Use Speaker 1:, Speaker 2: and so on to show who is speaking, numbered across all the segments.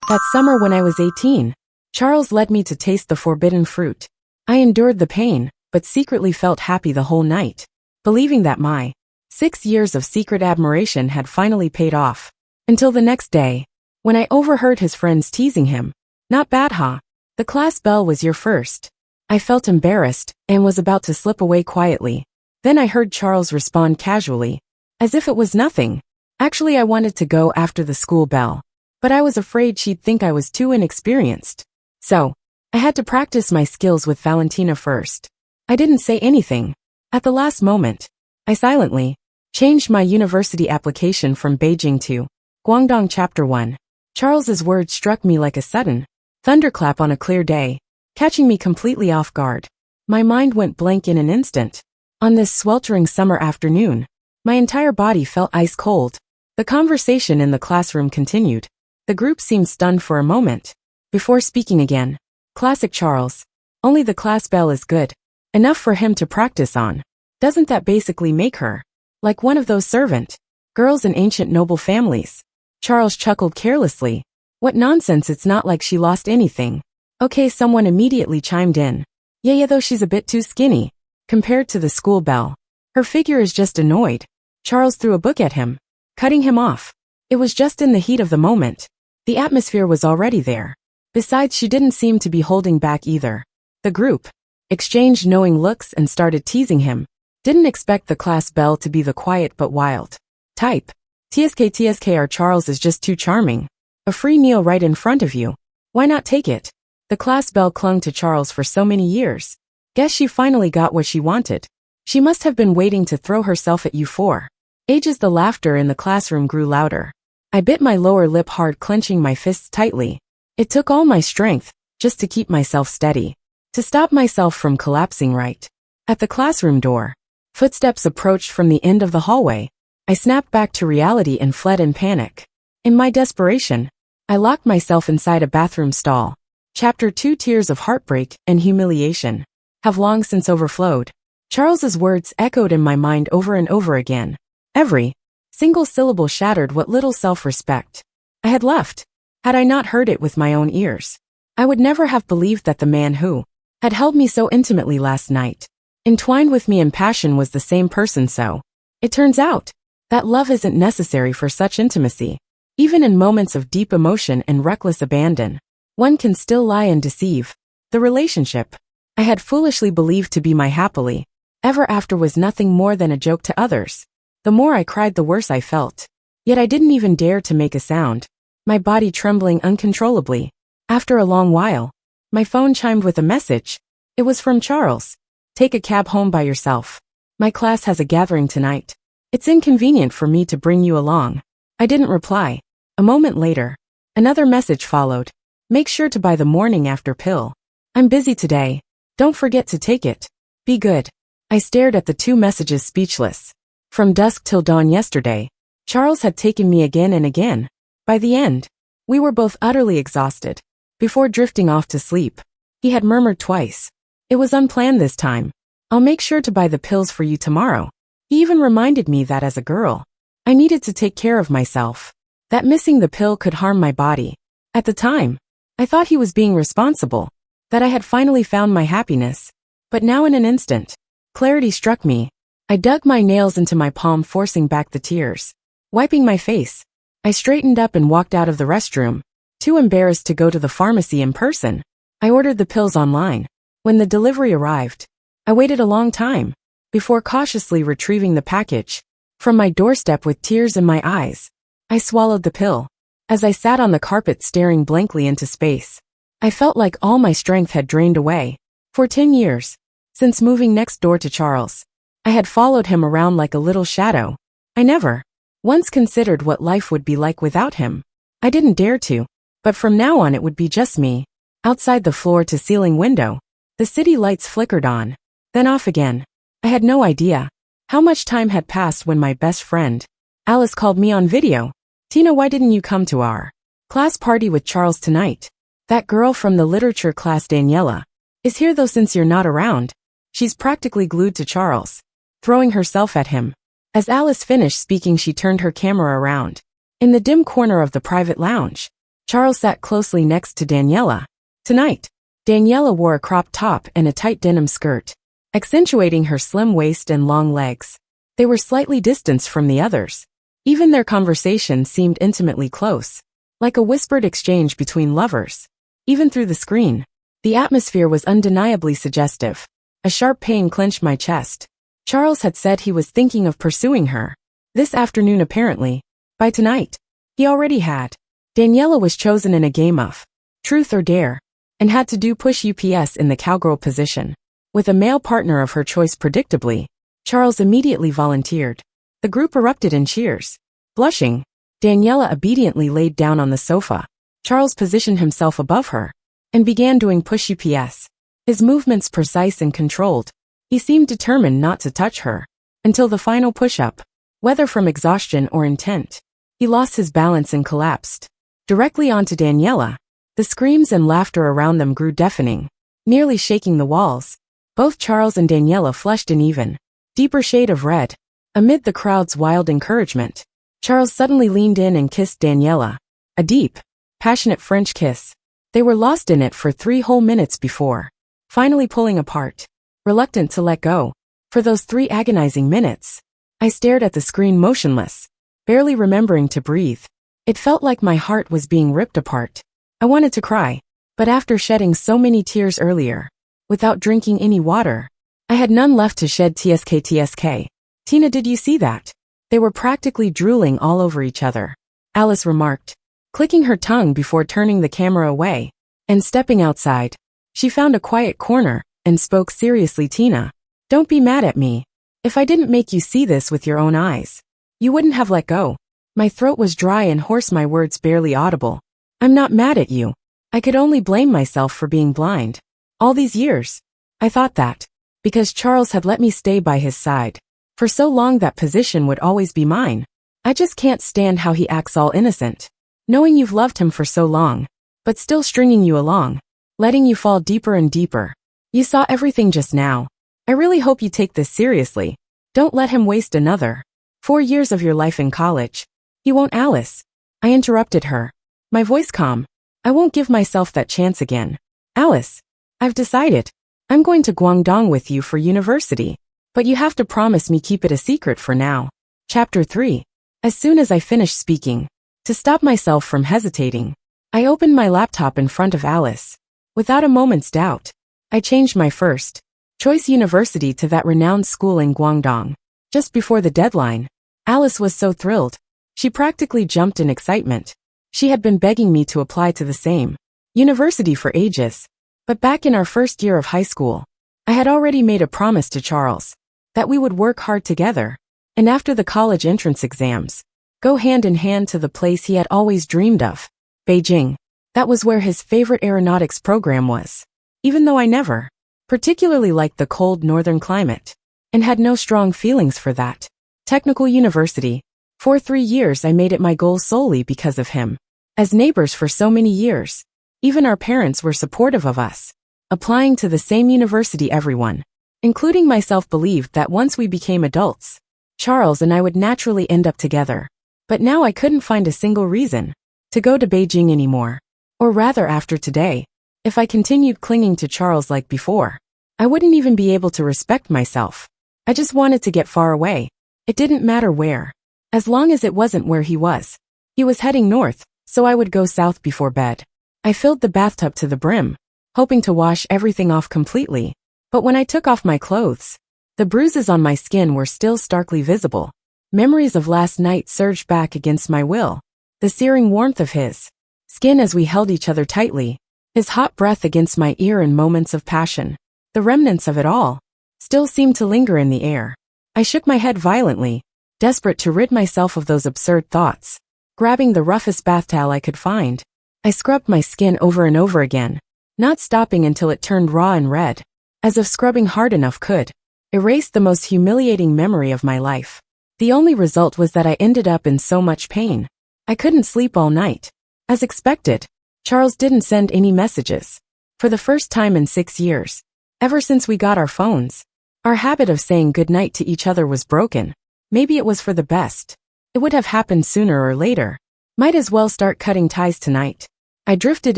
Speaker 1: That summer when I was 18, Charles led me to taste the forbidden fruit. I endured the pain, but secretly felt happy the whole night, believing that my 6 years of secret admiration had finally paid off. Until the next day, when I overheard his friends teasing him. Not bad, huh? The class bell was your first. I felt embarrassed and was about to slip away quietly. Then I heard Charles respond casually, as if it was nothing. Actually, I wanted to go after the school bell, but I was afraid she'd think I was too inexperienced. So, I had to practice my skills with Valentina first. I didn't say anything. At the last moment, I silently changed my university application from Beijing to Guangdong Chapter 1. Charles's words struck me like a sudden thunderclap on a clear day, catching me completely off guard. My mind went blank in an instant. On this sweltering summer afternoon, my entire body felt ice cold. The conversation in the classroom continued. The group seemed stunned for a moment, before speaking again. Classic Charles. Only the class bell is good enough for him to practice on. Doesn't that basically make her like one of those servant girls in ancient noble families? Charles chuckled carelessly. What nonsense, it's not like she lost anything. Okay, someone immediately chimed in. Yeah, though she's a bit too skinny compared to the school bell. Her figure is just annoyed. Charles threw a book at him, cutting him off. It was just in the heat of the moment. The atmosphere was already there. Besides, she didn't seem to be holding back either. The group exchanged knowing looks and started teasing him. Didn't expect the class bell to be the quiet but wild type. TSK, Charles is just too charming. A free meal right in front of you. Why not take it? The class bell clung to Charles for so many years. Guess she finally got what she wanted. She must have been waiting to throw herself at you for ages. The laughter in the classroom grew louder. I bit my lower lip hard, clenching my fists tightly. It took all my strength, just to keep myself steady, to stop myself from collapsing right at the classroom door. Footsteps approached from the end of the hallway. I snapped back to reality and fled in panic. In my desperation, I locked myself inside a bathroom stall. Chapter 2. Tears of heartbreak and humiliation have long since overflowed. Charles's words echoed in my mind over and over again. Every single syllable shattered what little self-respect I had left. Had I not heard it with my own ears, I would never have believed that the man who had held me so intimately last night, entwined with me in passion, was the same person. So, it turns out that love isn't necessary for such intimacy. Even in moments of deep emotion and reckless abandon, one can still lie and deceive. The relationship I had foolishly believed to be my happily ever after was nothing more than a joke to others. The more I cried, the worse I felt. Yet I didn't even dare to make a sound, my body trembling uncontrollably. After a long while, my phone chimed with a message. It was from Charles. Take a cab home by yourself. My class has a gathering tonight. It's inconvenient for me to bring you along. I didn't reply. A moment later, another message followed. Make sure to buy the morning after pill. I'm busy today. Don't forget to take it. Be good. I stared at the two messages, speechless. From dusk till dawn yesterday, Charles had taken me again and again. By the end, we were both utterly exhausted. Before drifting off to sleep, he had murmured twice. It was unplanned this time. I'll make sure to buy the pills for you tomorrow. He even reminded me that as a girl, I needed to take care of myself. That missing the pill could harm my body. At the time, I thought he was being responsible, that I had finally found my happiness. But now in an instant, clarity struck me. I dug my nails into my palm, forcing back the tears. Wiping my face, I straightened up and walked out of the restroom. Too embarrassed to go to the pharmacy in person, I ordered the pills online. When the delivery arrived, I waited a long time before cautiously retrieving the package from my doorstep. With tears in my eyes, I swallowed the pill. As I sat on the carpet staring blankly into space, I felt like all my strength had drained away. For 10 years, since moving next door to Charles, I had followed him around like a little shadow. I never once considered what life would be like without him. I didn't dare to, but from now on it would be just me. Outside the floor-to-ceiling window, the city lights flickered on, then off again. I had no idea how much time had passed when my best friend, Alice, called me on video. Tina, why didn't you come to our class party with Charles tonight? That girl from the literature class, Daniela, is here though since you're not around. She's practically glued to Charles, throwing herself at him. As Alice finished speaking, she turned her camera around. In the dim corner of the private lounge, Charles sat closely next to Daniela. Tonight, Daniela wore a crop top and a tight denim skirt, accentuating her slim waist and long legs. They were slightly distanced from the others. Even their conversation seemed intimately close, like a whispered exchange between lovers. Even through the screen, the atmosphere was undeniably suggestive. A sharp pain clenched my chest. Charles had said he was thinking of pursuing her. This afternoon apparently. By tonight. He already had. Daniela was chosen in a game of truth or dare, and had to do push UPS in the cowgirl position. With a male partner of her choice predictably, Charles immediately volunteered. The group erupted in cheers. Blushing, Daniela obediently laid down on the sofa. Charles positioned himself above her and began doing push UPS. His movements precise and controlled. He seemed determined not to touch her until the final push-up. Whether from exhaustion or intent, he lost his balance and collapsed directly onto Daniela. The screams and laughter around them grew deafening, nearly shaking the walls. Both Charles and Daniela flushed an even deeper shade of red. Amid the crowd's wild encouragement, Charles suddenly leaned in and kissed Daniela. A deep, passionate French kiss. They were lost in it for 3 whole minutes before finally pulling apart, reluctant to let go. For those 3 agonizing minutes, I stared at the screen motionless, barely remembering to breathe. It felt like my heart was being ripped apart. I wanted to cry, but after shedding so many tears earlier, without drinking any water, I had none left to shed. TSK. Tina, did you see that? They were practically drooling all over each other, Alice remarked, clicking her tongue before turning the camera away and stepping outside. She found a quiet corner and spoke seriously. Tina, don't be mad at me. If I didn't make you see this with your own eyes, you wouldn't have let go. My throat was dry and hoarse, my words barely audible. I'm not mad at you. I could only blame myself for being blind. All these years, I thought that, because Charles had let me stay by his side for so long, that position would always be mine. I just can't stand how he acts all innocent, knowing you've loved him for so long, but still stringing you along, letting you fall deeper and deeper. You saw everything just now. I really hope you take this seriously. Don't let him waste another 4 years of your life in college. He won't. Alice. I interrupted her, my voice calm. I won't give myself that chance again. Alice, I've decided. I'm going to Guangdong with you for university, but you have to promise me keep it a secret for now. Chapter 3. As soon as I finished speaking, to stop myself from hesitating, I opened my laptop in front of Alice. Without a moment's doubt, I changed my first choice university to that renowned school in Guangdong. Just before the deadline, Alice was so thrilled. She practically jumped in excitement. She had been begging me to apply to the same university for ages. But back in our first year of high school, I had already made a promise to Charles that we would work hard together, and after the college entrance exams, go hand in hand to the place he had always dreamed of, Beijing. That was where his favorite aeronautics program was. Even though I never particularly liked the cold northern climate, and had no strong feelings for that technical university, for 3 years I made it my goal solely because of him. As neighbors for so many years, even our parents were supportive of us applying to the same university. Everyone, including myself, believed that once we became adults, Charles and I would naturally end up together. But now I couldn't find a single reason to go to Beijing anymore. Or rather, after today, if I continued clinging to Charles like before, I wouldn't even be able to respect myself. I just wanted to get far away. It didn't matter where, as long as it wasn't where he was. He was heading north, so I would go south before bed. I filled the bathtub to the brim, hoping to wash everything off completely. But when I took off my clothes, the bruises on my skin were still starkly visible. Memories of last night surged back against my will. The searing warmth of his skin as we held each other tightly, his hot breath against my ear in moments of passion. The remnants of it all still seemed to linger in the air. I shook my head violently, desperate to rid myself of those absurd thoughts. Grabbing the roughest bath towel I could find, I scrubbed my skin over and over again, not stopping until it turned raw and red, as if scrubbing hard enough could erase the most humiliating memory of my life. The only result was that I ended up in so much pain. I couldn't sleep all night. As expected, Charles didn't send any messages. For the first time in 6 years, ever since we got our phones, our habit of saying goodnight to each other was broken. Maybe it was for the best. It would have happened sooner or later. Might as well start cutting ties tonight. I drifted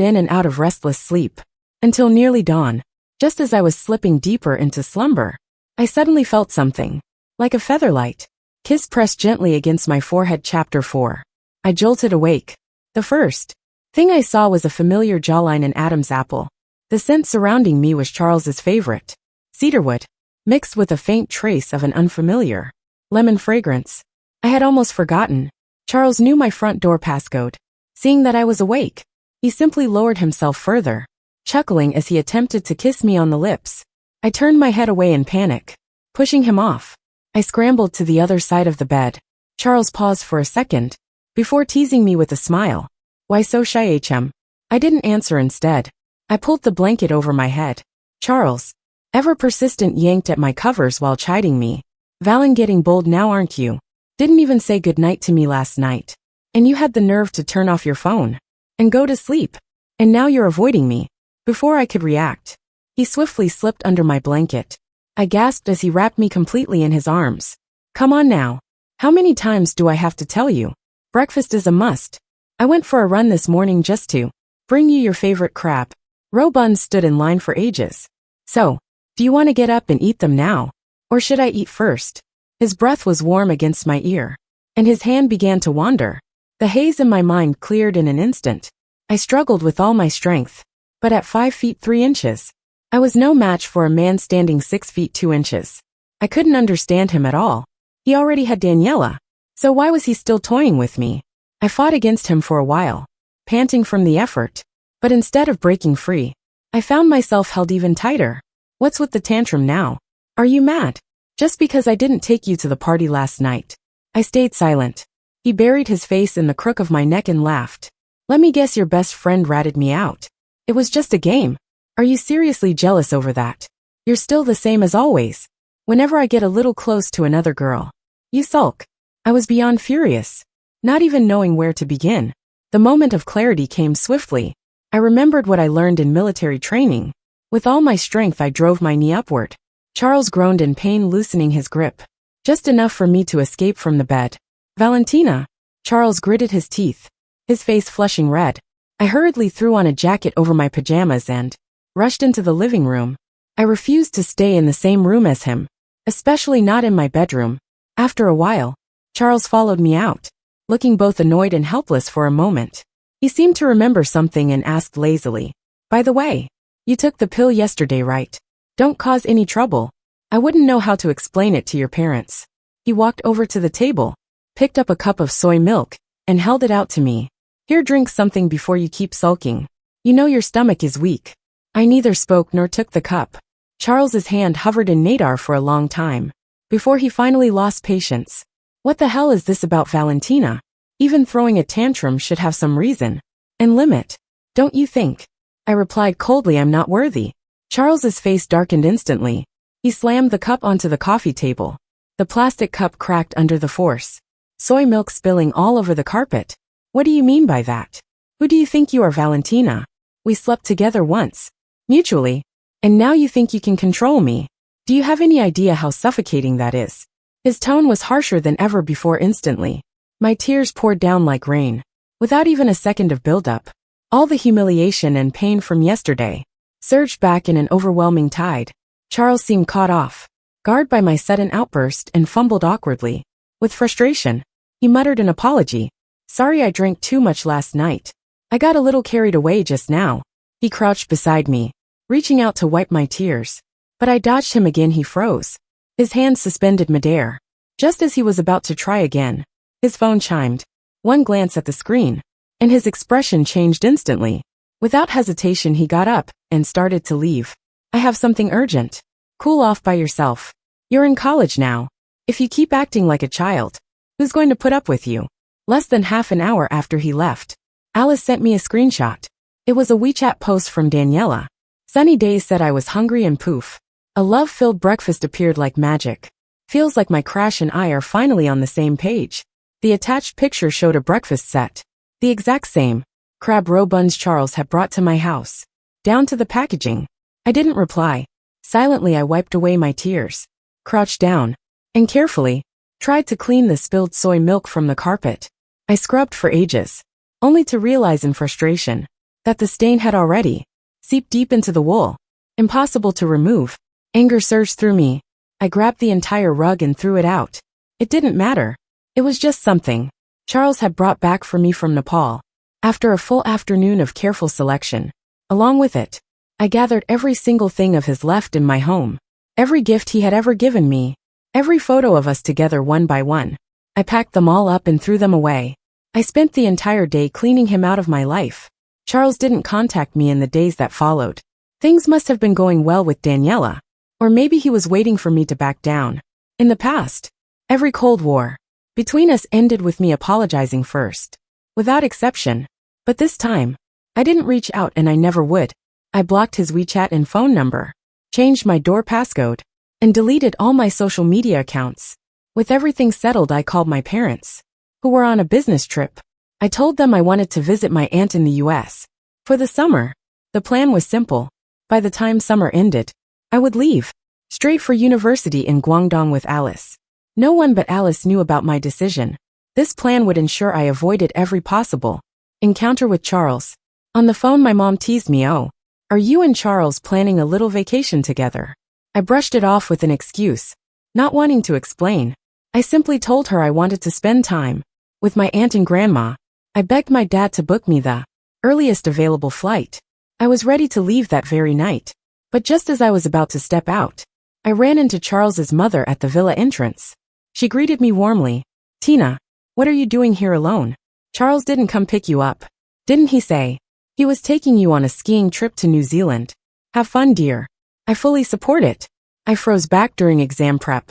Speaker 1: in and out of restless sleep until nearly dawn. Just as I was slipping deeper into slumber, I suddenly felt something, like a featherlight kiss pressed gently against my forehead. Chapter 4. I jolted awake. The first thing I saw was a familiar jawline and Adam's apple. The scent surrounding me was Charles's favorite, cedarwood, mixed with a faint trace of an unfamiliar lemon fragrance. I had almost forgotten. Charles knew my front door passcode. Seeing that I was awake, he simply lowered himself further, chuckling as he attempted to kiss me on the lips. I turned my head away in panic, pushing him off. I scrambled to the other side of the bed. Charles paused for a second, before teasing me with a smile. Why so shy, HM? I didn't answer. Instead, I pulled the blanket over my head. Charles, ever persistent, yanked at my covers while chiding me. Valen, getting bold now, aren't you? Didn't even say goodnight to me last night. And you had the nerve to turn off your phone and go to sleep. And now you're avoiding me. Before I could react, he swiftly slipped under my blanket. I gasped as he wrapped me completely in his arms. Come on now. How many times do I have to tell you? Breakfast is a must. I went for a run this morning just to bring you your favorite crab. Roe buns stood in line for ages. So, do you want to get up and eat them now? Or should I eat first? His breath was warm against my ear, and his hand began to wander. The haze in my mind cleared in an instant. I struggled with all my strength, but at 5 feet 3 inches, I was no match for a man standing 6 feet 2 inches. I couldn't understand him at all. He already had Daniela, so why was he still toying with me? I fought against him for a while, panting from the effort, but instead of breaking free, I found myself held even tighter. What's with the tantrum now? Are you mad? Just because I didn't take you to the party last night. I stayed silent. He buried his face in the crook of my neck and laughed. Let me guess, your best friend ratted me out. It was just a game. Are you seriously jealous over that? You're still the same as always. Whenever I get a little close to another girl, you sulk. I was beyond furious, not even knowing where to begin. The moment of clarity came swiftly. I remembered what I learned in military training. With all my strength, I drove my knee upward. Charles groaned in pain, loosening his grip, just enough for me to escape from the bed. Valentina. Charles gritted his teeth, his face flushing red. I hurriedly threw on a jacket over my pajamas and rushed into the living room. I refused to stay in the same room as him, especially not in my bedroom. After a while, Charles followed me out, looking both annoyed and helpless for a moment. He seemed to remember something and asked lazily, by the way, you took the pill yesterday, right? Don't cause any trouble. I wouldn't know how to explain it to your parents. He walked over to the table, picked up a cup of soy milk, and held it out to me. Here, drink something before you keep sulking. You know your stomach is weak. I neither spoke nor took the cup. Charles's hand hovered in Nadar for a long time, before he finally lost patience. What the hell is this about Valentina? Even throwing a tantrum should have some reason and limit, don't you think? I replied coldly, I'm not worthy. Charles's face darkened instantly. He slammed the cup onto the coffee table. The plastic cup cracked under the force, soy milk spilling all over the carpet. What do you mean by that? Who do you think you are, Valentina? We slept together once, mutually, and now you think you can control me. Do you have any idea how suffocating that is? His tone was harsher than ever before. Instantly, my tears poured down like rain, without even a second of buildup. All the humiliation and pain from yesterday surged back in an overwhelming tide. Charles seemed caught off guard by my sudden outburst and fumbled awkwardly. With frustration, he muttered an apology. Sorry, I drank too much last night. I got a little carried away just now. He crouched beside me, reaching out to wipe my tears. But I dodged him again. He froze, his hands suspended midair. Just as he was about to try again, his phone chimed. One glance at the screen, and his expression changed instantly. Without hesitation, he got up and started to leave. I have something urgent. Cool off by yourself. You're in college now. If you keep acting like a child, who's going to put up with you? Less than half an hour after he left, Alice sent me a screenshot. It was a WeChat post from Daniela. Sunny Days said I was hungry and poof. A love-filled breakfast appeared like magic. Feels like my crush and I are finally on the same page. The attached picture showed a breakfast set, the exact same crab roe buns Charles had brought to my house, down to the packaging. I didn't reply. Silently, I wiped away my tears, crouched down, and carefully tried to clean the spilled soy milk from the carpet. I scrubbed for ages, only to realize in frustration that the stain had already seeped deep into the wool. Impossible to remove. Anger surged through me. I grabbed the entire rug and threw it out. It didn't matter. It was just something Charles had brought back for me from Nepal. After a full afternoon of careful selection, along with it, I gathered every single thing of his left in my home. Every gift he had ever given me. Every photo of us together one by one. I packed them all up and threw them away. I spent the entire day cleaning him out of my life. Charles didn't contact me in the days that followed. Things must have been going well with Daniela. Or maybe he was waiting for me to back down. In the past, every Cold War between us ended with me apologizing first. Without exception. But this time, I didn't reach out and I never would. I blocked his WeChat and phone number, changed my door passcode, and deleted all my social media accounts. With everything settled, I called my parents, who were on a business trip. I told them I wanted to visit my aunt in the US for the summer. The plan was simple. By the time summer ended, I would leave straight for university in Guangdong with Alice. No one but Alice knew about my decision. This plan would ensure I avoided every possible encounter with Charles. On the phone, my mom teased me, "Oh, are you and Charles planning a little vacation together?" I brushed it off with an excuse, not wanting to explain. I simply told her I wanted to spend time with my aunt and grandma. I begged my dad to book me the earliest available flight. I was ready to leave that very night. But just as I was about to step out, I ran into Charles's mother at the villa entrance. She greeted me warmly. "Tina, what are you doing here alone? Charles didn't come pick you up, didn't he say? He was taking you on a skiing trip to New Zealand. Have fun, dear." I fully support it. I froze back during exam prep.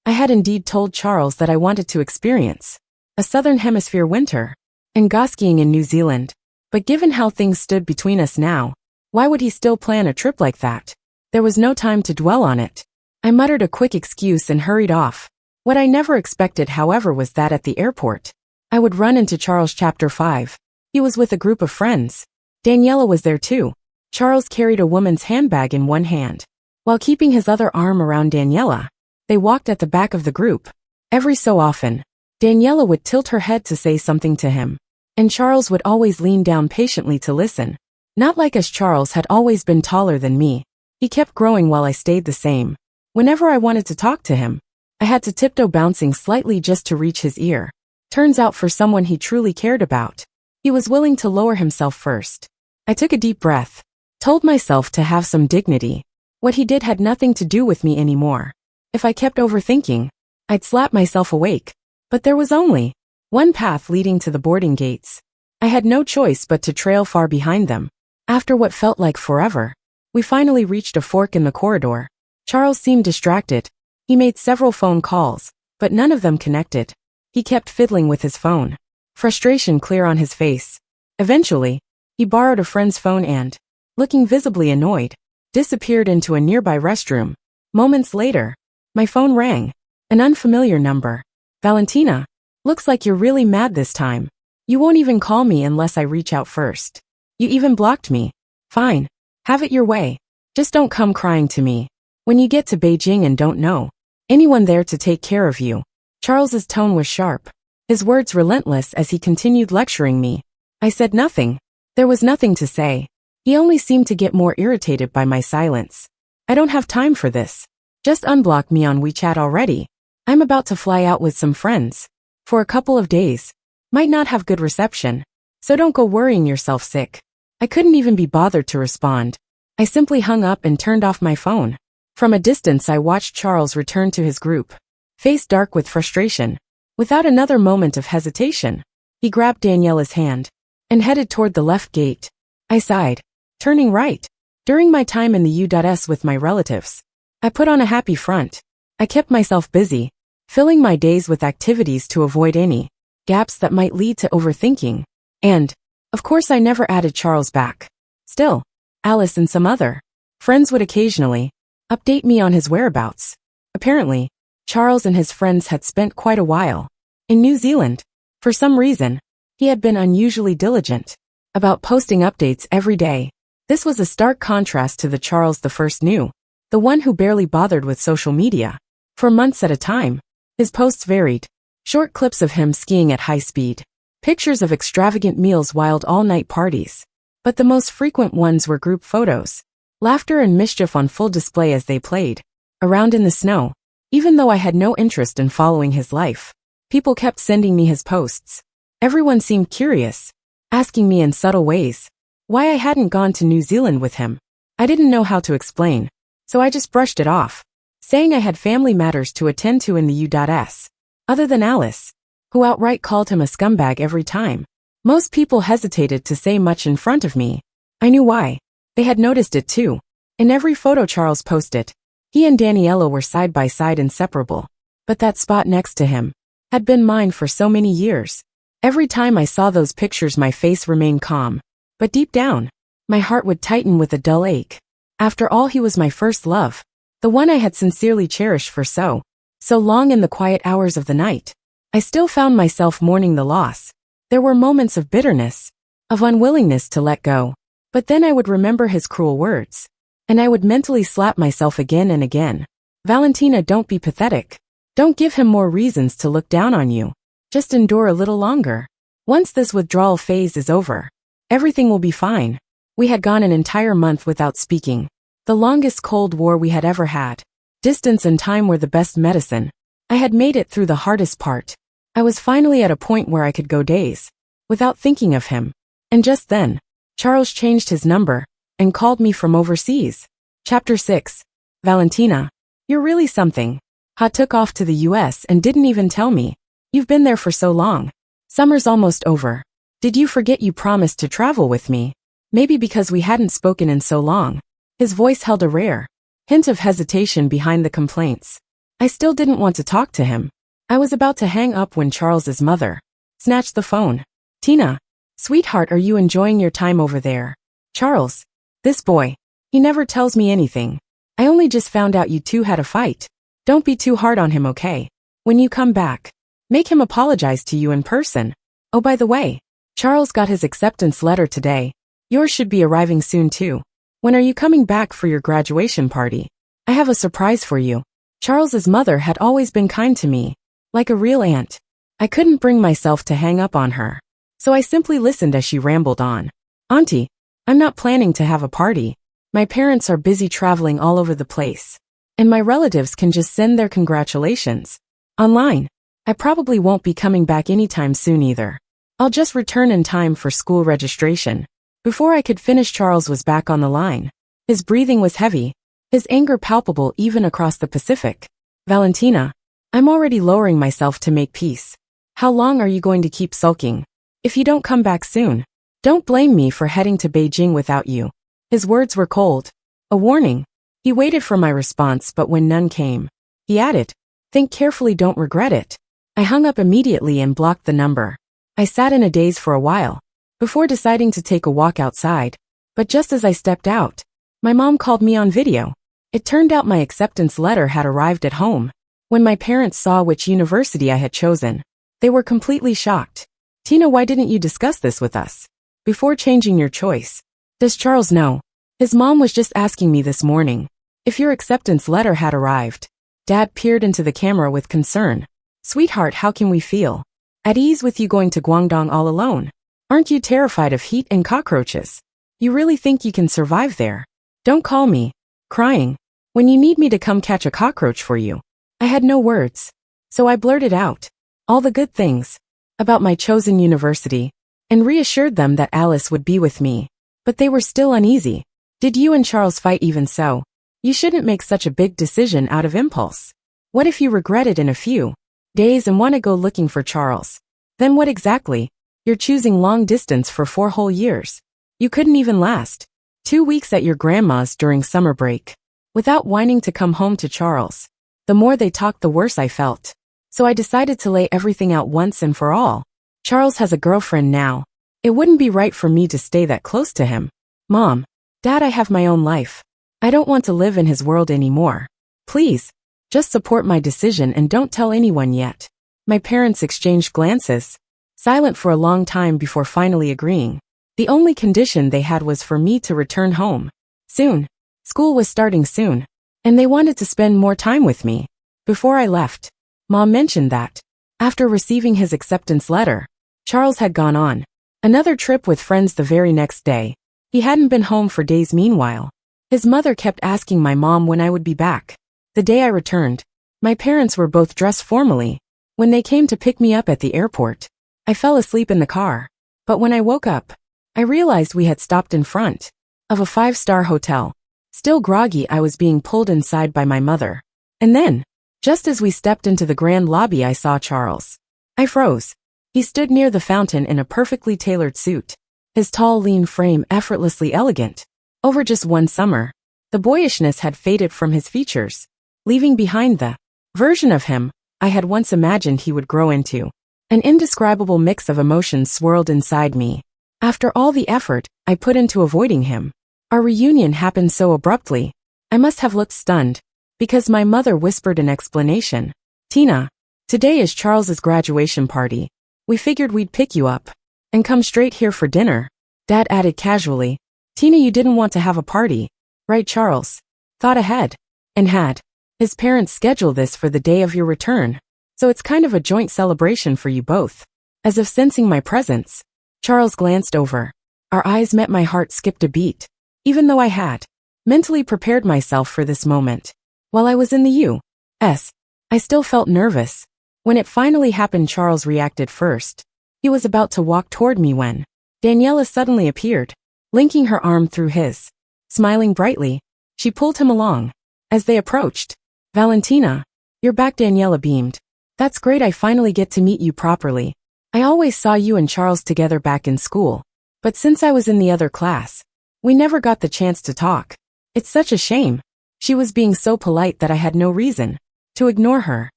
Speaker 1: I had indeed told Charles that I wanted to experience a Southern Hemisphere winter and go skiing in New Zealand. But given how things stood between us now, why would he still plan a trip like that? There was no time to dwell on it. I muttered a quick excuse and hurried off. What I never expected, however, was that at the airport, I would run into Charles. Chapter 5. He was with a group of friends. Daniela was there too. Charles carried a woman's handbag in one hand, while keeping his other arm around Daniela. They walked at the back of the group. Every so often, Daniela would tilt her head to say something to him, and Charles would always lean down patiently to listen. Not like us, Charles had always been taller than me. He kept growing while I stayed the same. Whenever I wanted to talk to him, I had to tiptoe, bouncing slightly just to reach his ear. Turns out, for someone he truly cared about, he was willing to lower himself first. I took a deep breath, told myself to have some dignity. What he did had nothing to do with me anymore. If I kept overthinking, I'd slap myself awake. But there was only one path leading to the boarding gates. I had no choice but to trail far behind them. After what felt like forever, we finally reached a fork in the corridor. Charles seemed distracted. He made several phone calls, but none of them connected. He kept fiddling with his phone, frustration clear on his face. Eventually, he borrowed a friend's phone and, looking visibly annoyed, disappeared into a nearby restroom. Moments later, my phone rang. An unfamiliar number. "Valentina, looks like you're really mad this time. You won't even call me unless I reach out first. You even blocked me. Fine. Have it your way. Just don't come crying to me when you get to Beijing and don't know anyone there to take care of you." Charles's tone was sharp, his words relentless as he continued lecturing me. I said nothing. There was nothing to say. He only seemed to get more irritated by my silence. "I don't have time for this. Just unblock me on WeChat already. I'm about to fly out with some friends for a couple of days. Might not have good reception, so don't go worrying yourself sick." I couldn't even be bothered to respond. I simply hung up and turned off my phone. From a distance, I watched Charles return to his group, face dark with frustration. Without another moment of hesitation, he grabbed Daniela's hand and headed toward the left gate. I sighed, turning right. During my time in the US with my relatives, I put on a happy front. I kept myself busy, filling my days with activities to avoid any gaps that might lead to overthinking. And, of course, I never added Charles back. Still, Alice and some other friends would occasionally update me on his whereabouts. Apparently, Charles and his friends had spent quite a while in New Zealand. For some reason, he had been unusually diligent about posting updates every day. This was a stark contrast to the Charles the first knew, the one who barely bothered with social media. For months at a time, his posts varied. Short clips of him skiing at high speed, pictures of extravagant meals, wild all-night parties, But the most frequent ones were group photos. Laughter and mischief on full display as they played around in the snow. Even though I had no interest in following his life, people kept sending me his posts. Everyone seemed curious, asking me in subtle ways why I hadn't gone to New Zealand with him. I didn't know how to explain, so I just brushed it off, saying I had family matters to attend to in the U.S. Other than Alice, who outright called him a scumbag every time. Most people hesitated to say much in front of me. I knew why. They had noticed it too. In every photo Charles posted, he and Daniela were side by side, inseparable. But that spot next to him had been mine for so many years. Every time I saw those pictures, my face remained calm. But deep down, my heart would tighten with a dull ache. After all, he was my first love. The one I had sincerely cherished for so long. In the quiet hours of the night, I still found myself mourning the loss. There were moments of bitterness, of unwillingness to let go. But then I would remember his cruel words, and I would mentally slap myself again and again. Valentina, don't be pathetic. Don't give him more reasons to look down on you. Just endure a little longer. Once this withdrawal phase is over, everything will be fine. We had gone an entire month without speaking. The longest Cold War we had ever had. Distance and time were the best medicine. I had made it through the hardest part. I was finally at a point where I could go days without thinking of him. And just then, Charles changed his number and called me from overseas. Chapter 6. Valentina, you're really something. Ha took off to the US and didn't even tell me. You've been there for so long. Summer's almost over. Did you forget you promised to travel with me? Maybe because we hadn't spoken in so long. His voice held a rare hint of hesitation behind the complaints. I still didn't want to talk to him. I was about to hang up when Charles's mother snatched the phone. Tina, sweetheart, are you enjoying your time over there? Charles, this boy, he never tells me anything. I only just found out you two had a fight. Don't be too hard on him, okay? When you come back, make him apologize to you in person. Oh, by the way, Charles got his acceptance letter today. Yours should be arriving soon too. When are you coming back for your graduation party? I have a surprise for you. Charles's mother had always been kind to me, like a real aunt. I couldn't bring myself to hang up on her, so I simply listened as she rambled on. Auntie, I'm not planning to have a party. My parents are busy traveling all over the place, and my relatives can just send their congratulations online. I probably won't be coming back anytime soon either. I'll just return in time for school registration. Before I could finish, Charles was back on the line. His breathing was heavy, his anger palpable even across the Pacific. Valentina, I'm already lowering myself to make peace. How long are you going to keep sulking? If you don't come back soon, don't blame me for heading to Beijing without you. His words were cold. A warning. He waited for my response, but when none came, he added, think carefully, don't regret it. I hung up immediately and blocked the number. I sat in a daze for a while, before deciding to take a walk outside. But just as I stepped out, my mom called me on video. It turned out my acceptance letter had arrived at home. When my parents saw which university I had chosen, they were completely shocked. Tina, why didn't you discuss this with us before changing your choice? Does Charles know? His mom was just asking me this morning if your acceptance letter had arrived. Dad peered into the camera with concern. Sweetheart, how can we feel at ease with you going to Guangdong all alone? Aren't you terrified of heat and cockroaches? You really think you can survive there? Don't call me crying when you need me to come catch a cockroach for you. I had no words, so I blurted out all the good things about my chosen university and reassured them that Alice would be with me. But they were still uneasy. Did you and Charles fight? Even so, you shouldn't make such a big decision out of impulse. What if you regret it in a few days and want to go looking for Charles? Then what exactly? You're choosing long distance for 4 whole years. You couldn't even last 2 weeks at your grandma's during summer break without whining to come home to Charles. The more they talked, the worse I felt. So I decided to lay everything out once and for all. Charles has a girlfriend now. It wouldn't be right for me to stay that close to him. Mom, Dad, I have my own life. I don't want to live in his world anymore. Please, just support my decision and don't tell anyone yet. My parents exchanged glances, silent for a long time before finally agreeing. The only condition they had was for me to return home soon. School was starting soon, and they wanted to spend more time with me. Before I left, Mom mentioned that after receiving his acceptance letter, Charles had gone on another trip with friends the very next day. He hadn't been home for days meanwhile. His mother kept asking my mom when I would be back. The day I returned, my parents were both dressed formally. When they came to pick me up at the airport, I fell asleep in the car. But when I woke up, I realized we had stopped in front of a 5-star hotel. Still groggy, I was being pulled inside by my mother. And then, just as we stepped into the grand lobby, I saw Charles. I froze. He stood near the fountain in a perfectly tailored suit. His tall, lean frame effortlessly elegant. Over just one summer, the boyishness had faded from his features, leaving behind the version of him I had once imagined he would grow into. An indescribable mix of emotions swirled inside me. After all the effort I put into avoiding him, our reunion happened so abruptly. I must have looked stunned, because my mother whispered an explanation. "Tina, today is Charles's graduation party. We figured we'd pick you up and come straight here for dinner." Dad added casually, "Tina, you didn't want to have a party, right?" Charles thought ahead and had his parents schedule this for the day of your return, so it's kind of a joint celebration for you both. As if sensing my presence, Charles glanced over. Our eyes met. My heart skipped a beat, even though I had mentally prepared myself for this moment. While I was in the U.S., I still felt nervous. When it finally happened, Charles reacted first. He was about to walk toward me when Daniela suddenly appeared, linking her arm through his. Smiling brightly, she pulled him along. As they approached, "Valentina, you're back," Daniela beamed. "That's great, I finally get to meet you properly. I always saw you and Charles together back in school, but since I was in the other class, we never got the chance to talk. It's such a shame." She was being so polite that I had no reason to ignore her.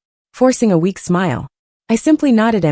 Speaker 1: Forcing a weak smile, I simply nodded.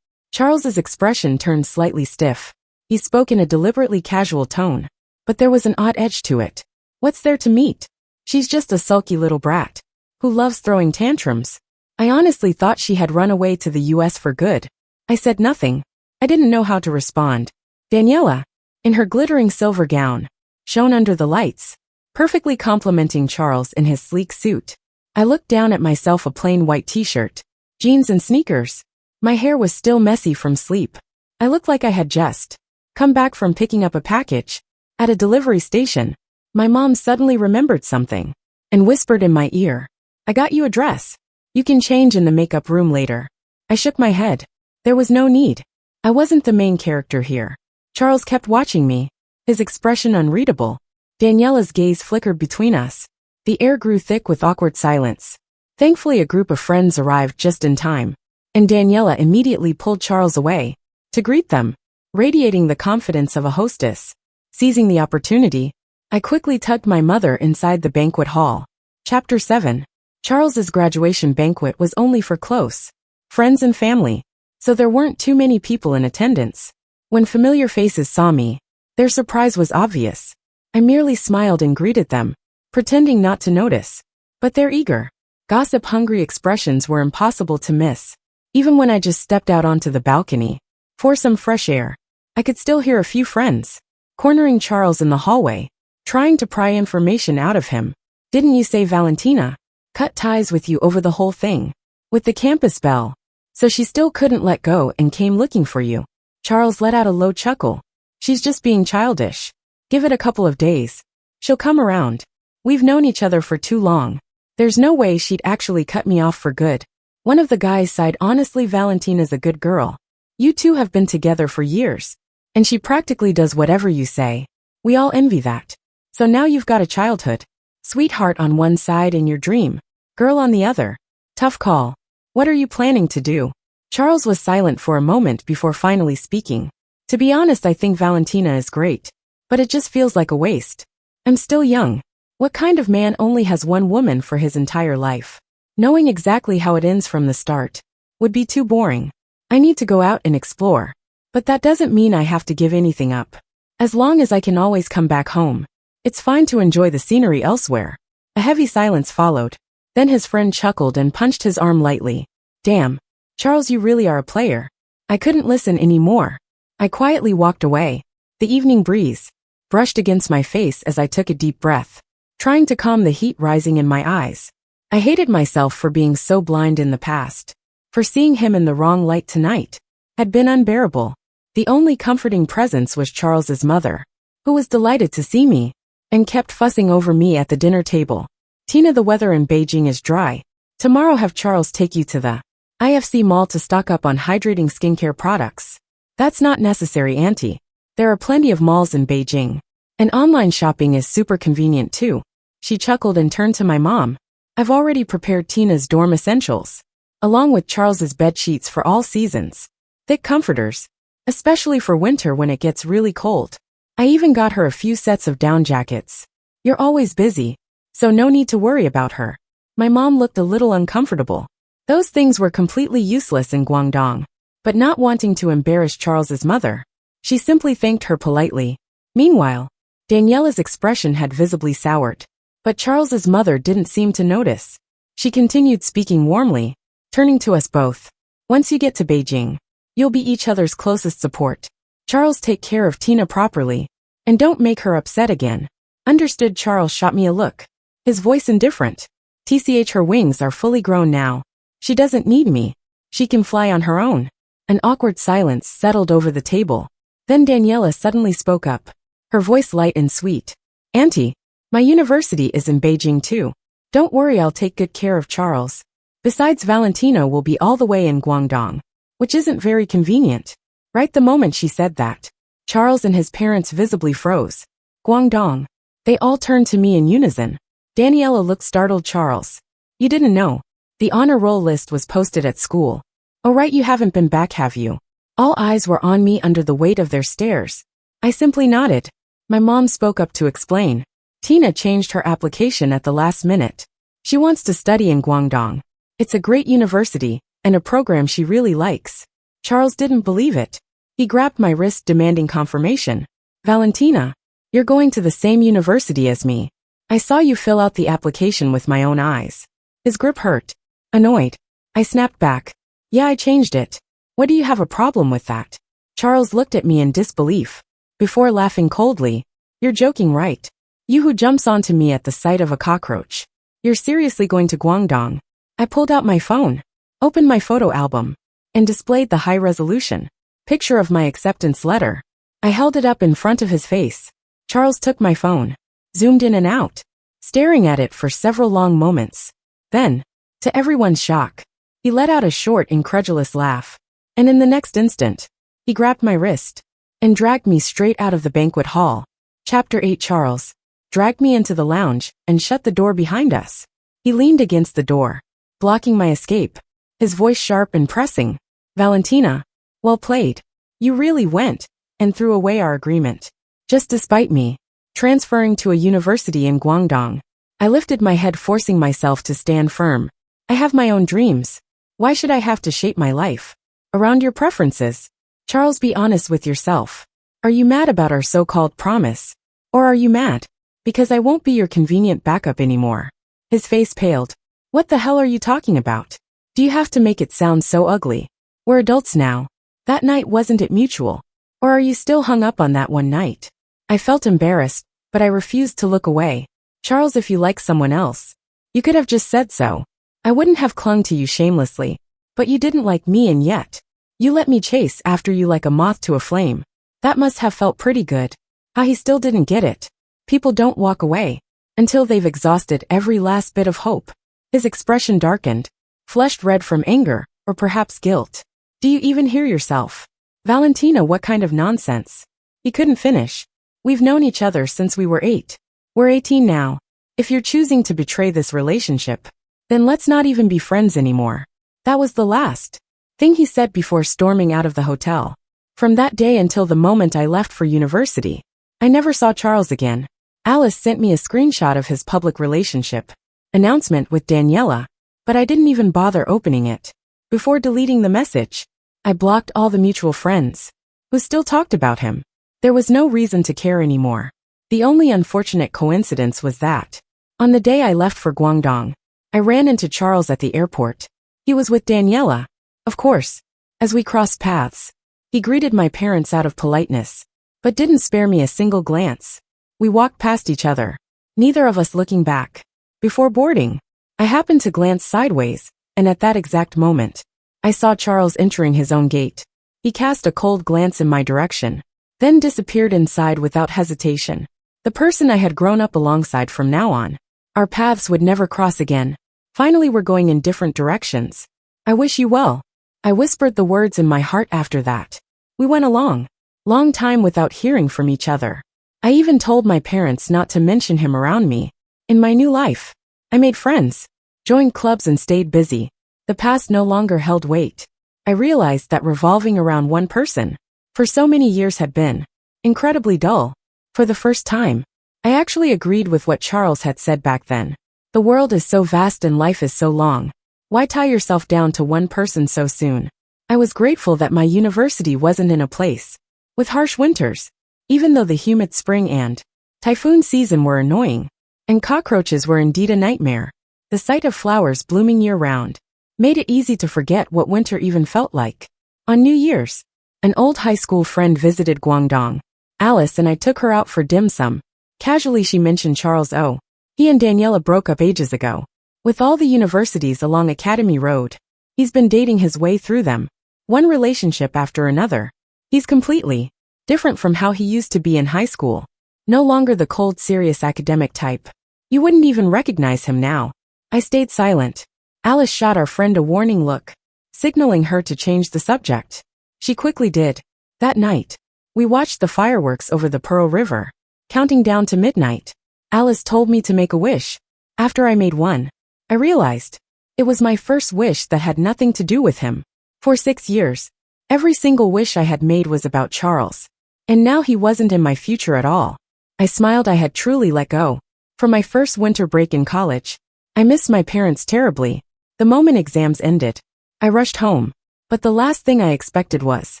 Speaker 1: Charles's expression turned slightly stiff. He spoke in a deliberately casual tone, but there was an odd edge to it. "What's there to meet? She's just a sulky little brat who loves throwing tantrums." I honestly thought she had run away to the US for good. I said nothing. I didn't know how to respond. Daniela, in her glittering silver gown, shone under the lights, perfectly complementing Charles in his sleek suit. I looked down at myself, a plain white t-shirt, jeans and sneakers. My hair was still messy from sleep. I looked like I had just come back from picking up a package at a delivery station. My mom suddenly remembered something and whispered in my ear, "I got you a dress. You can change in the makeup room later." I shook my head. There was no need. I wasn't the main character here. Charles kept watching me, his expression unreadable. Daniela's gaze flickered between us. The air grew thick with awkward silence. Thankfully, a group of friends arrived just in time, and Daniela immediately pulled Charles away to greet them, radiating the confidence of a hostess. Seizing the opportunity, I quickly tugged my mother inside the banquet hall. Chapter 7. Charles's graduation banquet was only for close friends and family, so there weren't too many people in attendance. When familiar faces saw me, their surprise was obvious. I merely smiled and greeted them, pretending not to notice. But their eager, gossip-hungry expressions were impossible to miss. Even when I just stepped out onto the balcony for some fresh air, I could still hear a few friends cornering Charles in the hallway, trying to pry information out of him. "Didn't you say Valentina cut ties with you over the whole thing with the campus belle? So she still couldn't let go and came looking for you?" Charles let out a low chuckle. "She's just being childish. Give it a couple of days. She'll come around. We've known each other for too long. There's no way she'd actually cut me off for good." One of the guys sighed. "Honestly, Valentina's a good girl. You two have been together for years, and she practically does whatever you say. We all envy that. So now you've got a childhood sweetheart on one side and your dream girl on the other. Tough call. What are you planning to do?" Charles was silent for a moment before finally speaking. "To be honest, I think Valentina is great, but it just feels like a waste. I'm still young. What kind of man only has one woman for his entire life? Knowing exactly how it ends from the start would be too boring. I need to go out and explore. But that doesn't mean I have to give anything up. As long as I can always come back home, it's fine to enjoy the scenery elsewhere." A heavy silence followed. Then his friend chuckled and punched his arm lightly. "Damn, Charles, you really are a player." I couldn't listen anymore. I quietly walked away. The evening breeze brushed against my face as I took a deep breath, trying to calm the heat rising in my eyes. I hated myself for being so blind in the past. For seeing him in the wrong light tonight had been unbearable. The only comforting presence was Charles's mother, who was delighted to see me and kept fussing over me at the dinner table. Tina, the weather in Beijing is dry. Tomorrow have Charles take you to the IFC mall to stock up on hydrating skincare products. That's not necessary, Auntie. There are plenty of malls in Beijing. And online shopping is super convenient too. She chuckled and turned to my mom. I've already prepared Tina's dorm essentials, along with Charles's bed sheets for all seasons. Thick comforters, especially for winter when it gets really cold. I even got her a few sets of down jackets. You're always busy, so no need to worry about her. My mom looked a little uncomfortable. Those things were completely useless in Guangdong. But not wanting to embarrass Charles's mother, she simply thanked her politely. Meanwhile, Daniela's expression had visibly soured. But Charles's mother didn't seem to notice. She continued speaking warmly, turning to us both. Once you get to Beijing, you'll be each other's closest support. Charles, take care of Tina properly, and don't make her upset again. Understood. Charles shot me a look, his voice indifferent. TCH, her wings are fully grown now. She doesn't need me. She can fly on her own. An awkward silence settled over the table. Then Daniela suddenly spoke up, her voice light and sweet. Auntie, my university is in Beijing too. Don't worry, I'll take good care of Charles. Besides, Valentina will be all the way in Guangdong, which isn't very convenient. Right the moment she said that, Charles and his parents visibly froze. Guangdong. They all turned to me in unison. Daniela looked startled. Charles, you didn't know? The honor roll list was posted at school. Oh right, you haven't been back, have you? All eyes were on me under the weight of their stares. I simply nodded. My mom spoke up to explain. Tina changed her application at the last minute. She wants to study in Guangdong. It's a great university, and a program she really likes. Charles didn't believe it. He grabbed my wrist, demanding confirmation. Valentina, you're going to the same university as me. I saw you fill out the application with my own eyes. His grip hurt. Annoyed, I snapped back. Yeah, I changed it. What do you have a problem with that? Charles looked at me in disbelief, before laughing coldly. You're joking, right? You who jumps onto me at the sight of a cockroach. You're seriously going to Guangdong? I pulled out my phone, opened my photo album, and displayed the high-resolution picture of my acceptance letter. I held it up in front of his face. Charles took my phone, zoomed in and out, staring at it for several long moments. Then, to everyone's shock, he let out a short, incredulous laugh. And in the next instant, he grabbed my wrist and dragged me straight out of the banquet hall. Chapter 8. Charles dragged me into the lounge and shut the door behind us. He leaned against the door, blocking my escape, his voice sharp and pressing. Valentina, well played. You really went and threw away our agreement, just despite me transferring to a university in Guangdong. I lifted my head, forcing myself to stand firm. I have my own dreams. Why should I have to shape my life around your preferences? Charles, be honest with yourself. Are you mad about our so-called promise? Or are you mad because I won't be your convenient backup anymore? His face paled. What the hell are you talking about? Do you have to make it sound so ugly? We're adults now. That night, wasn't it mutual? Or are you still hung up on that one night? I felt embarrassed, but I refused to look away. Charles, if you like someone else, you could have just said so. I wouldn't have clung to you shamelessly. But you didn't like me, and yet you let me chase after you like a moth to a flame. That must have felt pretty good. He still didn't get it. People don't walk away until they've exhausted every last bit of hope. His expression darkened, flushed red from anger, or perhaps guilt. Do you even hear yourself? Valentina, what kind of nonsense? He couldn't finish. We've known each other since we were 8. We're 18 now. If you're choosing to betray this relationship, then let's not even be friends anymore. That was the last thing he said before storming out of the hotel. From that day until the moment I left for university, I never saw Charles again. Alice sent me a screenshot of his public relationship announcement with Daniela, but I didn't even bother opening it. Before deleting the message, I blocked all the mutual friends who still talked about him. There was no reason to care anymore. The only unfortunate coincidence was that, on the day I left for Guangdong, I ran into Charles at the airport. He was with Daniela, of course. As we crossed paths, he greeted my parents out of politeness, but didn't spare me a single glance. We walked past each other, neither of us looking back. Before boarding, I happened to glance sideways, and at that exact moment, I saw Charles entering his own gate. He cast a cold glance in my direction, then disappeared inside without hesitation. The person I had grown up alongside from now on. Our paths would never cross again. Finally, we're going in different directions. I wish you well. I whispered the words in my heart after that. We went a long time without hearing from each other. I even told my parents not to mention him around me. In my new life, I made friends, joined clubs and stayed busy. The past no longer held weight. I realized that revolving around one person for so many years had been incredibly dull. For the first time, I actually agreed with what Charles had said back then. The world is so vast and life is so long. Why tie yourself down to one person so soon? I was grateful that my university wasn't in a place with harsh winters, even though the humid spring and typhoon season were annoying, and cockroaches were indeed a nightmare. The sight of flowers blooming year-round made it easy to forget what winter even felt like. On New Year's, an old high school friend visited Guangdong. Alice and I took her out for dim sum. Casually she mentioned Charles. Oh, he and Daniela broke up ages ago. With all the universities along Academy Road, he's been dating his way through them. One relationship after another. He's completely different from how he used to be in high school. No longer the cold, serious academic type. You wouldn't even recognize him now. I stayed silent. Alice shot our friend a warning look, signaling her to change the subject. She quickly did. That night, we watched the fireworks over the Pearl River, counting down to midnight. Alice told me to make a wish. After I made one, I realized it was my first wish that had nothing to do with him. For 6 years, every single wish I had made was about Charles. And now he wasn't in my future at all. I smiled. I had truly let go. For my first winter break in college, I missed my parents terribly. The moment exams ended, I rushed home. But the last thing I expected was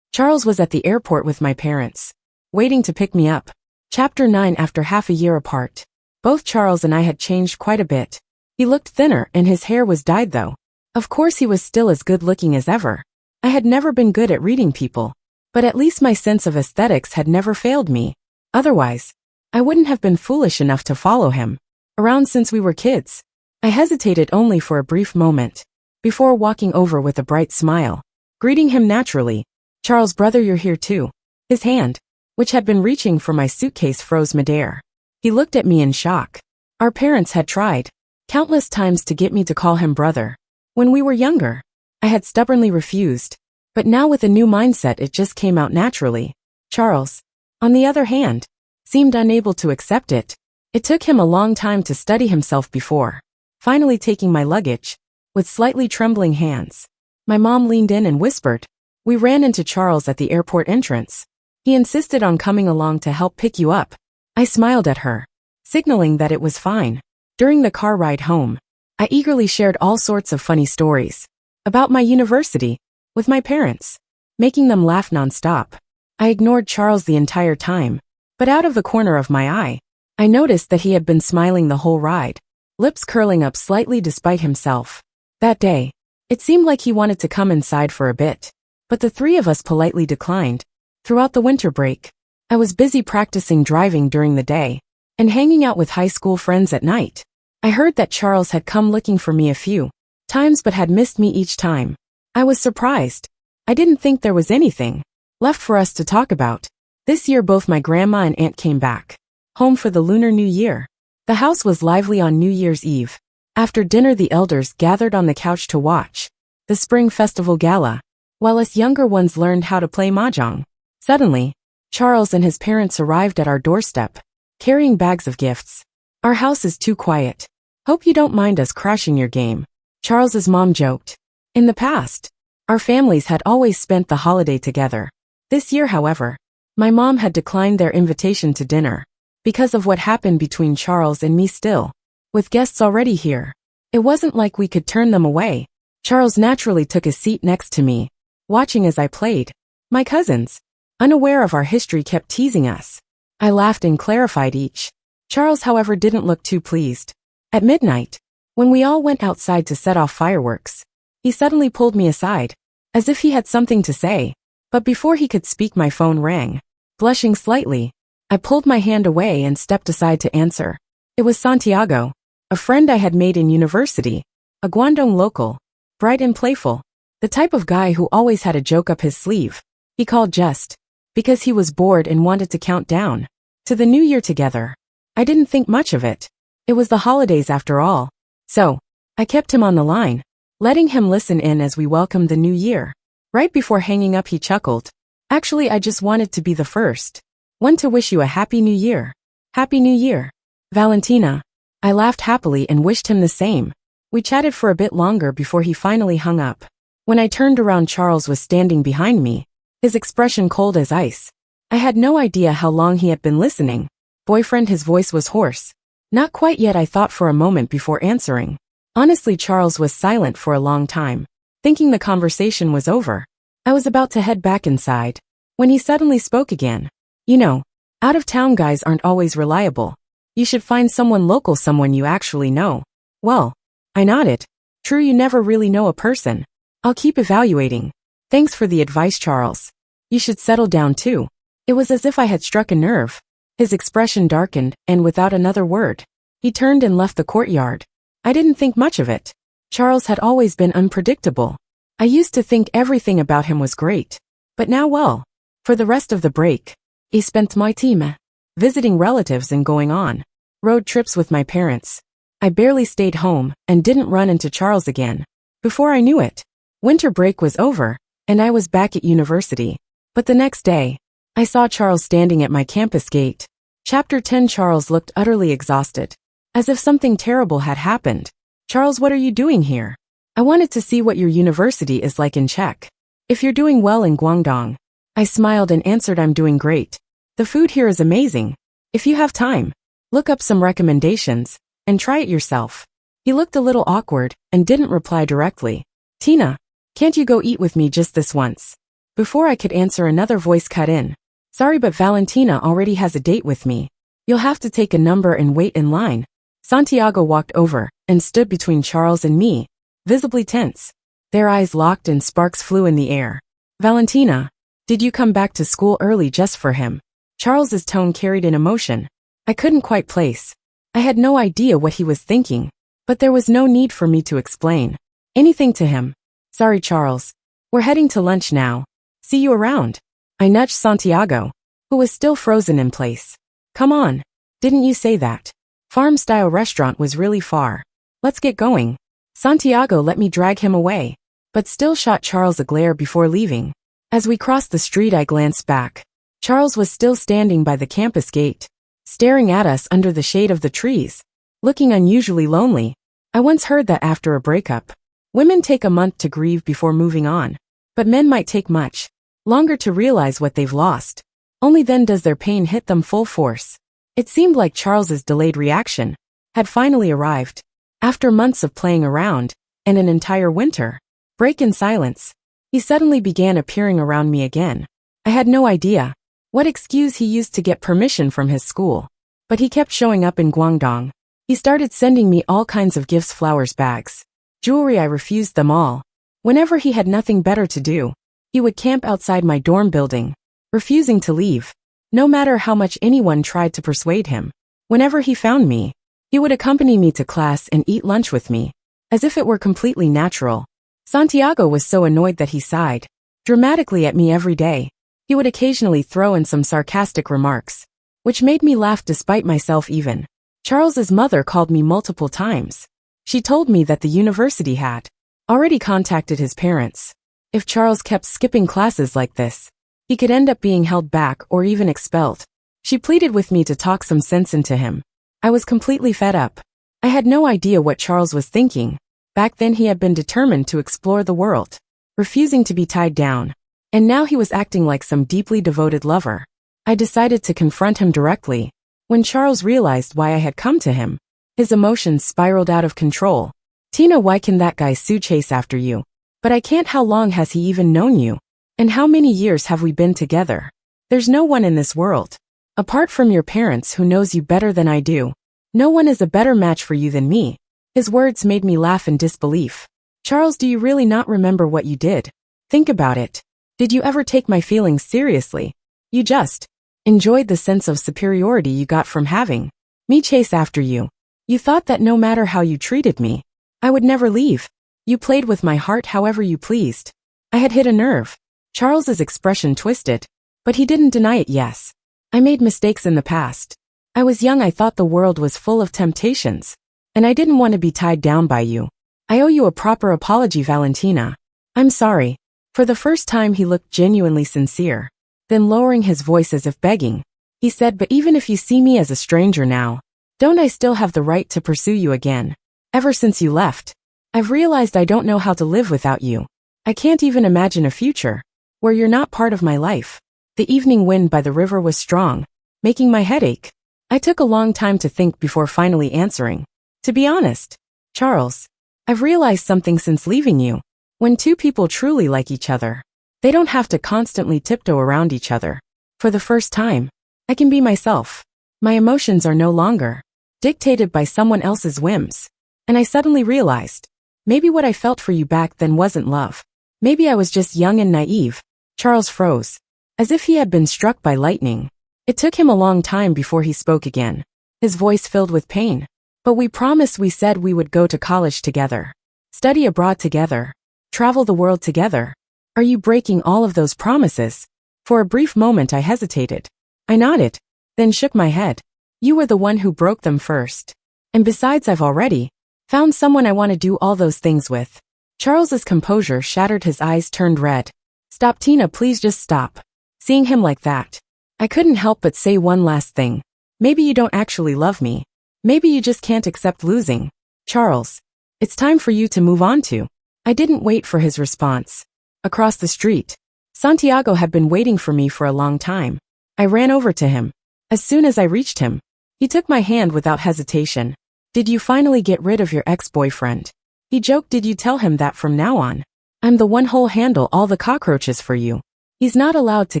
Speaker 1: Charles was at the airport with my parents, waiting to pick me up. Chapter 9. After half a year apart, both Charles and I had changed quite a bit. He looked thinner and his hair was dyed though. Of course he was still as good looking as ever. I had never been good at reading people, but at least my sense of aesthetics had never failed me. Otherwise, I wouldn't have been foolish enough to follow him around since we were kids. I hesitated only for a brief moment before walking over with a bright smile, greeting him naturally. Charles, brother, you're here too. His hand, which had been reaching for my suitcase, froze midair. He looked at me in shock. Our parents had tried countless times to get me to call him brother. When we were younger, I had stubbornly refused, but now with a new mindset it just came out naturally. Charles, on the other hand, seemed unable to accept it. It took him a long time to study himself before finally taking my luggage. With slightly trembling hands, my mom leaned in and whispered. We ran into Charles at the airport entrance. He insisted on coming along to help pick you up. I smiled at her, signaling that it was fine. During the car ride home, I eagerly shared all sorts of funny stories about my university with my parents, making them laugh nonstop. I ignored Charles the entire time, but out of the corner of my eye, I noticed that he had been smiling the whole ride, lips curling up slightly despite himself. That day, it seemed like he wanted to come inside for a bit, but the three of us politely declined. Throughout the winter break, I was busy practicing driving during the day and hanging out with high school friends at night. I heard that Charles had come looking for me a few times but had missed me each time. I was surprised. I didn't think there was anything left for us to talk about. This year both my grandma and aunt came back home for the Lunar New Year. The house was lively on New Year's Eve. After dinner the elders gathered on the couch to watch the Spring Festival Gala, while us younger ones learned how to play mahjong. Suddenly, Charles and his parents arrived at our doorstep, carrying bags of gifts. Our house is too quiet. Hope you don't mind us crashing your game, Charles's mom joked. In the past, our families had always spent the holiday together. This year, however, my mom had declined their invitation to dinner because of what happened between Charles and me. Still, with guests already here, it wasn't like we could turn them away. Charles naturally took a seat next to me, watching as I played. My cousins, unaware of our history, kept teasing us. I laughed and clarified each. Charles, however, didn't look too pleased. At midnight, when we all went outside to set off fireworks, he suddenly pulled me aside, as if he had something to say. But before he could speak, my phone rang. Blushing slightly, I pulled my hand away and stepped aside to answer. It was Santiago, a friend I had made in university, a Guangdong local, bright and playful, the type of guy who always had a joke up his sleeve. He called just because he was bored and wanted to count down to the new year together. I didn't think much of it. It was the holidays after all. So, I kept him on the line, letting him listen in as we welcomed the new year. Right before hanging up he chuckled. Actually, I just wanted to be the first one to wish you a Happy New Year. Happy New Year, Valentina. I laughed happily and wished him the same. We chatted for a bit longer before he finally hung up. When I turned around, Charles was standing behind me, his expression cold as ice. I had no idea how long he had been listening. Boyfriend, his voice was hoarse. Not quite yet, I thought for a moment before answering. Honestly, Charles was silent for a long time, thinking the conversation was over. I was about to head back inside, when he suddenly spoke again. You know, out-of-town guys aren't always reliable. You should find someone local, someone you actually know. Well, I nodded. True, you never really know a person. I'll keep evaluating. Thanks for the advice, Charles. You should settle down too. It was as if I had struck a nerve. His expression darkened, and without another word, he turned and left the courtyard. I didn't think much of it. Charles had always been unpredictable. I used to think everything about him was great. But now, well, for the rest of the break, I spent my time visiting relatives and going on road trips with my parents. I barely stayed home and didn't run into Charles again. Before I knew it, winter break was over, and I was back at university. But the next day, I saw Charles standing at my campus gate. Chapter 10. Charles looked utterly exhausted, as if something terrible had happened. Charles, what are you doing here? I wanted to see what your university is like in Czech. If you're doing well in Guangdong. I smiled and answered, I'm doing great. The food here is amazing. If you have time, look up some recommendations and try it yourself. He looked a little awkward and didn't reply directly. Tina, can't you go eat with me just this once? Before I could answer, another voice cut in. Sorry, but Valentina already has a date with me. You'll have to take a number and wait in line. Santiago walked over and stood between Charles and me, visibly tense. Their eyes locked and sparks flew in the air. Valentina, did you come back to school early just for him? Charles's tone carried an emotion I couldn't quite place. I had no idea what he was thinking, but there was no need for me to explain anything to him. Sorry, Charles. We're heading to lunch now. See you around. I nudged Santiago, who was still frozen in place. Come on. Didn't you say that farm-style restaurant was really far? Let's get going. Santiago let me drag him away, but still shot Charles a glare before leaving. As we crossed the street, I glanced back. Charles was still standing by the campus gate, staring at us under the shade of the trees, looking unusually lonely. I once heard that after a breakup, women take a month to grieve before moving on, but men might take much longer to realize what they've lost. Only then does their pain hit them full force. It seemed like Charles's delayed reaction had finally arrived. After months of playing around and an entire winter break in silence, he suddenly began appearing around me again. I had no idea what excuse he used to get permission from his school, but he kept showing up in Guangdong. He started sending me all kinds of gifts, flowers, bags, jewelry. I refused them all. Whenever he had nothing better to do, he would camp outside my dorm building, refusing to leave, no matter how much anyone tried to persuade him. Whenever he found me, he would accompany me to class and eat lunch with me, as if it were completely natural. Santiago was so annoyed that he sighed dramatically at me every day. He would occasionally throw in some sarcastic remarks, which made me laugh despite myself even. Charles's mother called me multiple times. She told me that the university had already contacted his parents. If Charles kept skipping classes like this, he could end up being held back or even expelled. She pleaded with me to talk some sense into him. I was completely fed up. I had no idea what Charles was thinking. Back then he had been determined to explore the world, refusing to be tied down. And now he was acting like some deeply devoted lover. I decided to confront him directly. When Charles realized why I had come to him, his emotions spiraled out of control. Tina, why can that guy Sue chase after you? But I can't. How long has he even known you? And how many years have we been together? There's no one in this world, apart from your parents, who knows you better than I do. No one is a better match for you than me. His words made me laugh in disbelief. Charles, do you really not remember what you did? Think about it. Did you ever take my feelings seriously? You just enjoyed the sense of superiority you got from having me chase after you. You thought that no matter how you treated me, I would never leave. You played with my heart however you pleased. I had hit a nerve. Charles's expression twisted. But he didn't deny it. Yes. I made mistakes in the past. I was young. I thought the world was full of temptations. And I didn't want to be tied down by you. I owe you a proper apology, Valentina. I'm sorry. For the first time he looked genuinely sincere. Then lowering his voice as if begging, he said, but even if you see me as a stranger now, don't I still have the right to pursue you again? Ever since you left, I've realized I don't know how to live without you. I can't even imagine a future where you're not part of my life. The evening wind by the river was strong, making my head ache. I took a long time to think before finally answering. To be honest, Charles, I've realized something since leaving you. When two people truly like each other, they don't have to constantly tiptoe around each other. For the first time, I can be myself. My emotions are no longer dictated by someone else's whims. And I suddenly realized, maybe what I felt for you back then wasn't love. Maybe I was just young and naive. Charles froze, as if he had been struck by lightning. It took him a long time before he spoke again, his voice filled with pain. But we promised. We said we would go to college together, study abroad together, travel the world together. Are you breaking all of those promises? For a brief moment I hesitated. I nodded, then shook my head. You were the one who broke them first. And besides, I've already found someone I want to do all those things with. Charles's composure shattered. His eyes turned red. Stop, Tina, please just stop. Seeing him like that, I couldn't help but say one last thing. Maybe you don't actually love me. Maybe you just can't accept losing. Charles, it's time for you to move on to. I didn't wait for his response. Across the street, Santiago had been waiting for me for a long time. I ran over to him. As soon as I reached him, he took my hand without hesitation. Did you finally get rid of your ex-boyfriend? He joked. Did you tell him that from now on, I'm the one who'll handle all the cockroaches for you? He's not allowed to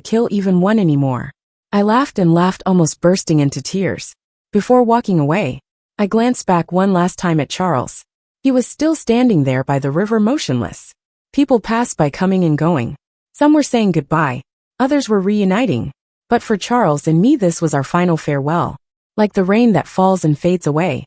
Speaker 1: kill even one anymore. I laughed and laughed, almost bursting into tears. Before walking away, I glanced back one last time at Charles. He was still standing there by the river, motionless. People passed by, coming and going. Some were saying goodbye, others were reuniting. But for Charles and me, this was our final farewell. Like the rain that falls and fades away,